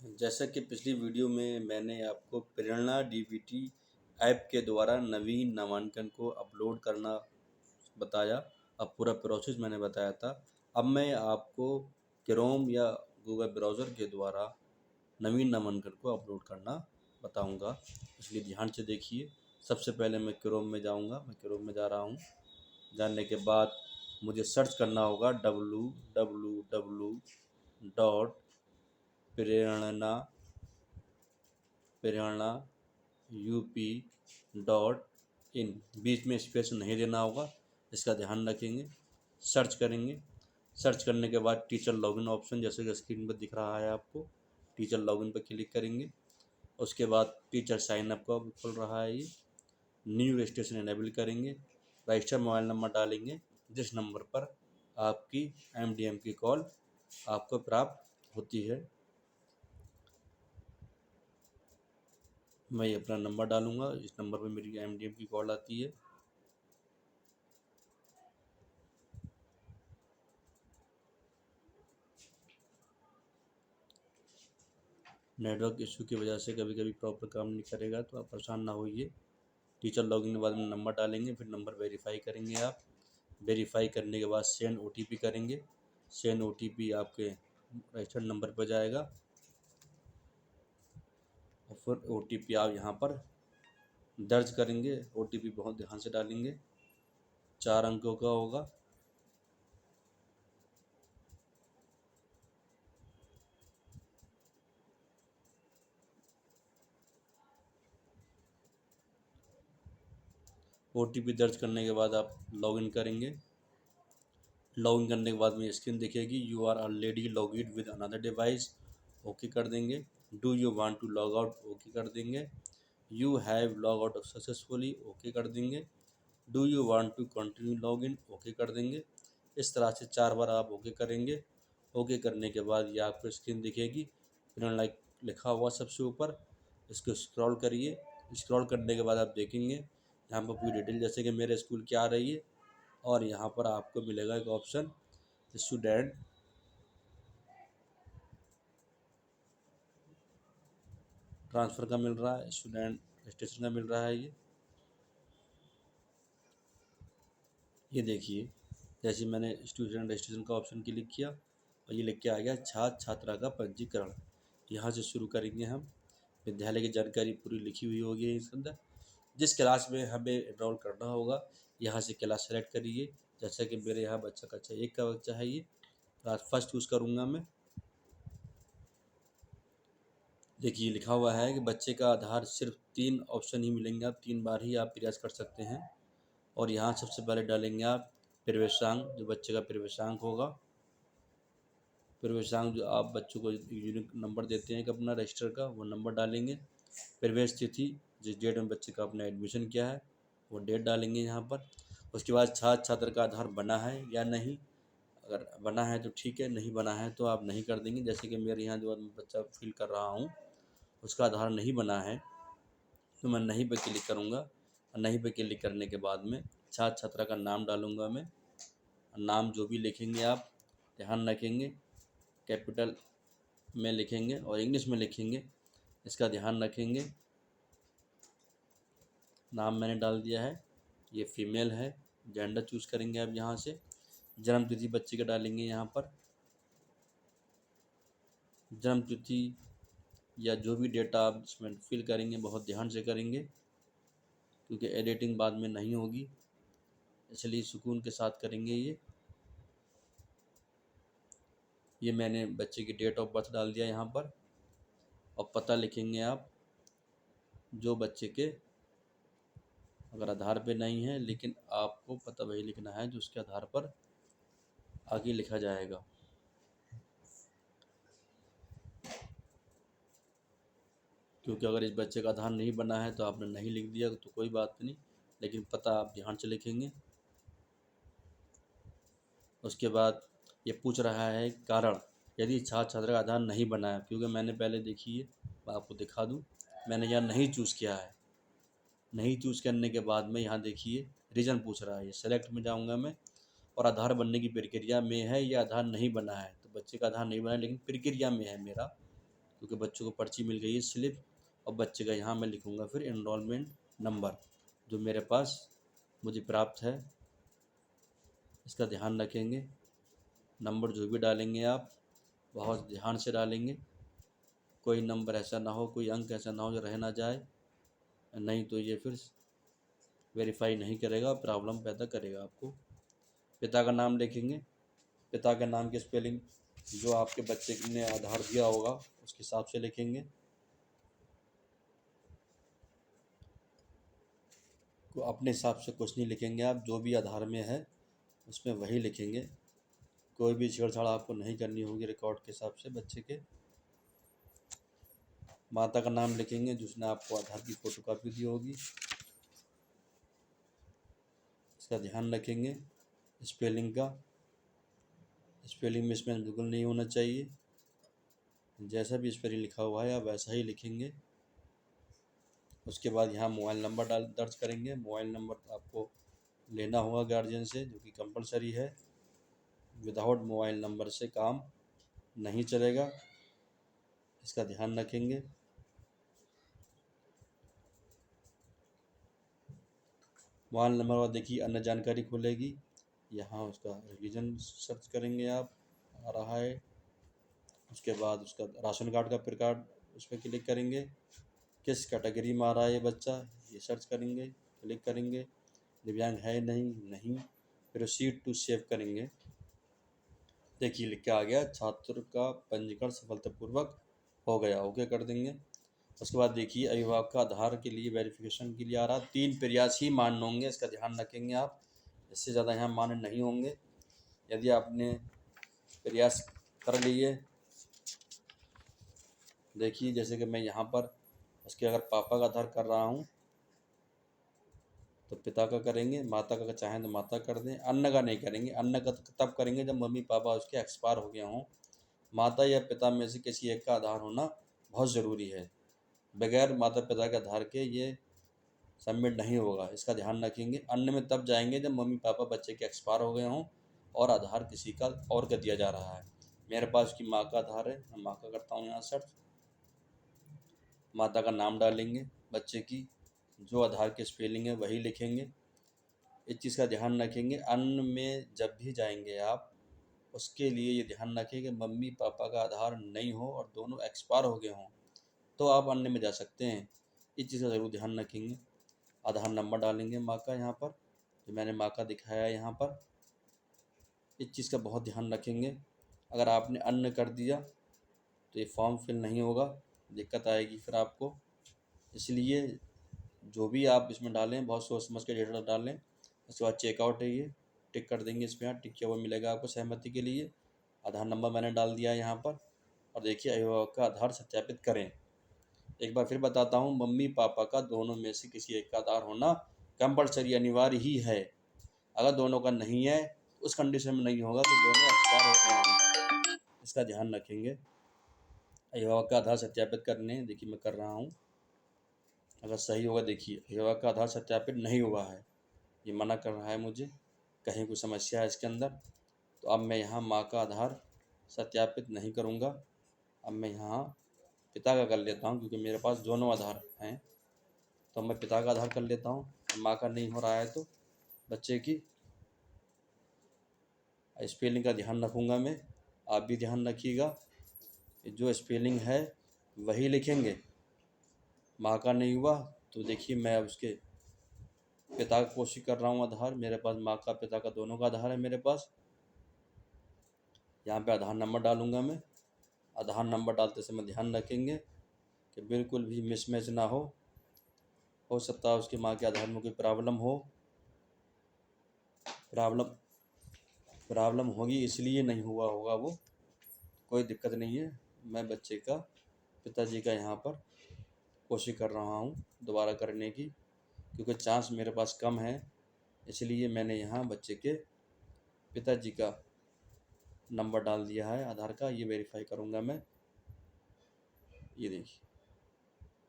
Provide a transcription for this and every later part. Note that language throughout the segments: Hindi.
जैसा कि पिछली वीडियो में मैंने आपको प्रेरणा डीबीटी ऐप के द्वारा नवीन नामांकन को अपलोड करना बताया। अब पूरा प्रोसेस मैंने बताया था। अब मैं आपको क्रोम या गूगल ब्राउज़र के द्वारा नवीन नामांकन को अपलोड करना बताऊंगा, इसलिए ध्यान से देखिए। सबसे पहले मैं क्रोम में जाऊंगा। मैं क्रोम में जा रहा हूं। जाने के बाद मुझे सर्च करना होगा www.प्रेरणा UP.in। बीच में स्पेस नहीं देना होगा, इसका ध्यान रखेंगे। सर्च करेंगे। सर्च करने के बाद टीचर लॉगिन ऑप्शन जैसे कि स्क्रीन पर दिख रहा है आपको, टीचर लॉगिन पर क्लिक करेंगे। उसके बाद टीचर साइन अप का खुल रहा है, ये न्यू रजिस्ट्रेशन इनेबल करेंगे। रजिस्टर मोबाइल नंबर डालेंगे जिस नंबर पर आपकी MDM की कॉल आपको प्राप्त होती है। मैं ये अपना नंबर डालूंगा, इस नंबर पर मेरी MDM की कॉल आती है। नेटवर्क इशू की वजह से कभी कभी प्रॉपर काम नहीं करेगा, तो आप परेशान ना होइए। टीचर लॉगिन के बाद में नंबर डालेंगे, फिर नंबर वेरीफाई करेंगे आप। वेरीफाई करने के बाद सेंड OTP करेंगे। सेंड OTP आपके रजिस्टर्ड नंबर पर जाएगा और फिर OTP आप यहाँ पर दर्ज करेंगे। OTP बहुत ध्यान से डालेंगे, 4 अंकों का होगा। OTP दर्ज करने के बाद आप लॉगिन करेंगे। लॉगिन करने के बाद में स्क्रीन दिखेगी, you are already log in with another device, okay कर देंगे। Do you want to log out, okay कर देंगे। You have log out successfully, okay कर देंगे। Do you want to continue log in, okay कर देंगे। इस तरह से 4 बार आप ओके करेंगे। ओके करने के बाद ये आपको स्क्रीन दिखेगी, फिर लाइक लिखा हुआ सबसे ऊपर, इसको स्क्रॉल करिए। स्क्रॉल करने के बाद आप देखेंगे यहाँ पर पूरी डिटेल जैसे कि मेरे स्कूल की आ रही है, और यहाँ पर आपको मिलेगा एक ऑप्शन स्टूडेंट ट्रांसफ़र का मिल रहा है, स्टूडेंट रजिस्ट्रेशन का मिल रहा है। ये देखिए, जैसे मैंने स्टूडेंट रजिस्ट्रेशन का ऑप्शन क्लिक किया और ये लिख के आ गया छात्र छात्रा का पंजीकरण। यहाँ से शुरू करेंगे हम। विद्यालय की जानकारी पूरी लिखी हुई होगी इसके अंदर। जिस क्लास में हमें एनरोल करना होगा, यहाँ से क्लास सेलेक्ट करिए। जैसा कि मेरे यहाँ बच्चा कक्षा 1 का बच्चा है, ये क्लास फर्स्ट चूज़ करूँगा मैं। देखिए लिखा हुआ है कि बच्चे का आधार सिर्फ 3 ऑप्शन ही मिलेंगे, आप 3 बार ही आप प्रयास कर सकते हैं। और यहाँ सबसे पहले डालेंगे आप प्रवेशांक, जो बच्चे का प्रवेशांक होगा। प्रवेशांक जो आप बच्चों को यूनिक नंबर देते हैं कि अपना रजिस्टर का, वो नंबर डालेंगे। प्रवेश तिथि, जिस डेट में बच्चे का अपना एडमिशन किया है वो डेट डालेंगे यहाँ पर। उसके बाद छात्र छात्र का आधार बना है या नहीं, अगर बना है तो ठीक है, नहीं बना है तो आप नहीं कर देंगे। जैसे कि मेरे यहाँ जो बच्चा फिल कर रहा हूँ उसका आधार नहीं बना है, तो मैं नहीं पे क्लिक करूँगा। और नहीं पे क्लिक करने के बाद में छात्र छात्रा का नाम डालूँगा मैं। नाम जो भी लिखेंगे आप ध्यान रखेंगे, कैपिटल में लिखेंगे और इंग्लिश में लिखेंगे, इसका ध्यान रखेंगे। नाम मैंने डाल दिया है, ये फीमेल है। जेंडर चूज़ करेंगे आप यहाँ से। जन्म तिथि बच्चे का डालेंगे यहाँ पर। जन्म तिथि या जो भी डेटा आप इसमें फिल करेंगे बहुत ध्यान से करेंगे, क्योंकि एडिटिंग बाद में नहीं होगी, इसलिए सुकून के साथ करेंगे। ये मैंने बच्चे की डेट ऑफ बर्थ डाल दिया यहाँ पर। और पता लिखेंगे आप, जो बच्चे के अगर आधार पे नहीं है, लेकिन आपको पता वही लिखना है जो उसके आधार पर आगे लिखा जाएगा। क्योंकि अगर इस बच्चे का आधार नहीं बना है तो आपने नहीं लिख दिया तो कोई बात नहीं, लेकिन पता आप ध्यान से लिखेंगे। उसके बाद ये पूछ रहा है कारण, यदि छात्र छात्रा का आधार नहीं बना है, क्योंकि मैंने पहले देखिए मैं आपको दिखा दूँ, मैंने यहाँ नहीं चूज़ किया है। नहीं चूज़ करने के बाद में यहाँ देखिए रीज़न पूछ रहा है, ये सेलेक्ट में जाऊँगा मैं। और आधार बनने की प्रक्रिया में है या आधार नहीं बना है, तो बच्चे का आधार नहीं बना है लेकिन प्रक्रिया में है मेरा, क्योंकि बच्चों को पर्ची मिल गई है स्लिप, और बच्चे का यहाँ मैं लिखूँगा फिर एनरोलमेंट नंबर जो मेरे पास मुझे प्राप्त है। इसका ध्यान रखेंगे, नंबर जो भी डालेंगे आप बहुत ध्यान से डालेंगे, कोई नंबर ऐसा ना हो, कोई अंक ऐसा ना हो जो रह ना जाए, नहीं तो ये फिर वेरीफाई नहीं करेगा, प्रॉब्लम पैदा करेगा आपको। पिता का नाम लिखेंगे, पिता के नाम की स्पेलिंग जो आपके बच्चे ने आधार दिया होगा उसके हिसाब से लिखेंगे। को अपने हिसाब से कुछ नहीं लिखेंगे आप, जो भी आधार में है उसमें वही लिखेंगे, कोई भी छेड़छाड़ आपको नहीं करनी होगी रिकॉर्ड के हिसाब से बच्चे के। माता का नाम लिखेंगे जिसने आपको आधार की फ़ोटोकॉपी दी होगी, इसका ध्यान रखेंगे। स्पेलिंग का, स्पेलिंग मिसमैच बिल्कुल नहीं होना चाहिए, जैसा भी स्पेलिंग लिखा हुआ है आप वैसा ही लिखेंगे। उसके बाद यहाँ मोबाइल नंबर दर्ज करेंगे। मोबाइल नंबर आपको लेना होगा गार्जियन से, जो कि कंपलसरी है। विदाउट मोबाइल नंबर से काम नहीं चलेगा, इसका ध्यान रखेंगे। मोबाइल नंबर और देखिए अन्य जानकारी खुलेगी, यहाँ उसका रिवीजन सर्च करेंगे आप, आ रहा है। उसके बाद उसका राशन कार्ड का प्रकार उस पर क्लिक करेंगे, किस कैटेगरी में आ रहा है ये बच्चा, ये सर्च करेंगे, क्लिक करेंगे। दिव्यांग है नहीं, प्रोसीड टू सेव करेंगे। देखिए लिख के आ गया, छात्र का पंजीकरण सफलतापूर्वक हो गया, ओके कर देंगे। उसके बाद देखिए अभिभावक का आधार के लिए वेरिफिकेशन के लिए आ रहा, 3 प्रयास ही मान्य होंगे, इसका ध्यान रखेंगे आप, इससे ज़्यादा यहाँ मान्य नहीं होंगे। यदि आपने प्रयास कर लिए, देखिए जैसे कि मैं यहाँ पर उसके अगर पापा का आधार कर रहा हूँ तो पिता का करेंगे, माता का चाहें तो माता कर दें, अन्न का नहीं करेंगे। अन्न का तब करेंगे जब मम्मी पापा उसके एक्सपायर हो गए हों। माता या पिता में से किसी एक का आधार होना बहुत ज़रूरी है, बगैर माता पिता के आधार के ये सबमिट नहीं होगा, इसका ध्यान रखेंगे। अन्न में तब जाएंगे जब मम्मी पापा बच्चे के एक्सपायर हो गए हों और आधार किसी का और का दिया जा रहा है। मेरे पास उसकी माँ का आधार है, मैं माँ का करता हूँ यहाँ सर्च। माता का नाम डालेंगे, बच्चे की जो आधार की स्पेलिंग है वही लिखेंगे। इस चीज़ का ध्यान रखेंगे, अन्न में जब भी जाएंगे आप उसके लिए ये ध्यान रखें कि मम्मी पापा का आधार नहीं हो और दोनों एक्सपायर हो गए हों तो आप अन्न में जा सकते हैं, इस चीज़ का ज़रूर ध्यान रखेंगे। आधार नंबर डालेंगे माँ का, यहाँ पर जो मैंने माँ का दिखाया है यहाँ पर, इस चीज़ का बहुत ध्यान रखेंगे। अगर आपने अन्न कर दिया तो ये फॉर्म फिल नहीं होगा, दिक्कत आएगी फिर आपको, इसलिए जो भी आप इसमें डालें बहुत सोच समझ के डेटा डालें। उसके बाद चेकआउट है, ये टिक कर देंगे, इसमें यहाँ टिक किया हुआ मिलेगा आपको सहमति के लिए। आधार नंबर मैंने डाल दिया है यहाँ पर, और देखिए अभिभावक का आधार सत्यापित करें। एक बार फिर बताता हूँ, मम्मी पापा का दोनों में से किसी एक का आधार होना कंपलसरी अनिवार्य ही है। अगर दोनों का नहीं है, उस कंडीशन में नहीं होगा तो दोनों एक्सपायर हो गए हैं, इसका ध्यान रखेंगे। अभिभावक का आधार सत्यापित करने, देखिए मैं कर रहा हूँ, अगर सही होगा। देखिए अभिभावक का आधार सत्यापित नहीं हुआ है, ये मना कर रहा है मुझे, कहीं कोई समस्या है इसके अंदर। तो अब मैं यहाँ माँ का आधार सत्यापित नहीं करूँगा, अब मैं यहाँ पिता का कर लेता हूँ, क्योंकि मेरे पास दोनों आधार हैं। तो मैं पिता का आधार कर लेता हूँ, माँ का नहीं हो रहा है तो बच्चे की स्पेलिंग का ध्यान रखूँगा मैं, आप भी ध्यान रखिएगा। जो स्पेलिंग है वही लिखेंगे। माँ का नहीं हुआ तो देखिए मैं उसके पिता की कोशिश कर रहा हूँ आधार, मेरे पास माँ का पिता का दोनों का आधार है मेरे पास। यहाँ पे आधार नंबर डालूँगा मैं। आधार नंबर डालते समय ध्यान रखेंगे कि बिल्कुल भी मिसमैच ना हो सकता है उसकी माँ के आधार में कोई प्रॉब्लम हो, प्रॉब्लम होगी इसलिए नहीं हुआ होगा वो, कोई दिक्कत नहीं है। मैं बच्चे का पिताजी का यहाँ पर कोशिश कर रहा हूँ दोबारा करने की, क्योंकि चांस मेरे पास कम है, इसलिए मैंने यहाँ बच्चे के पिताजी का नंबर डाल दिया है आधार का। ये वेरीफाई करूँगा मैं, ये देखिए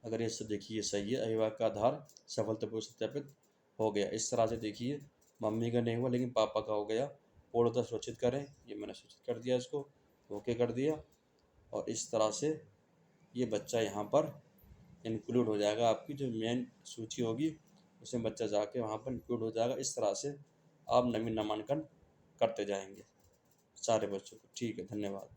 अगर ये सब देखिए ये सही है, अभिभावक का आधार सफलतापूर्वक सत्यापित हो गया। इस तरह से देखिए मम्मी का नहीं हुआ लेकिन पापा का हो गया। पूर्णतः सुरक्षित करें, ये मैंने सूचित कर दिया, इसको ओके कर दिया, और इस तरह से ये बच्चा यहाँ पर इंक्लूड हो जाएगा, आपकी जो मेन सूची होगी उसमें बच्चा जाके वहाँ पर इंक्लूड हो जाएगा। इस तरह से आप नवीन नामांकन करते जाएंगे सारे बच्चों को। ठीक है, धन्यवाद।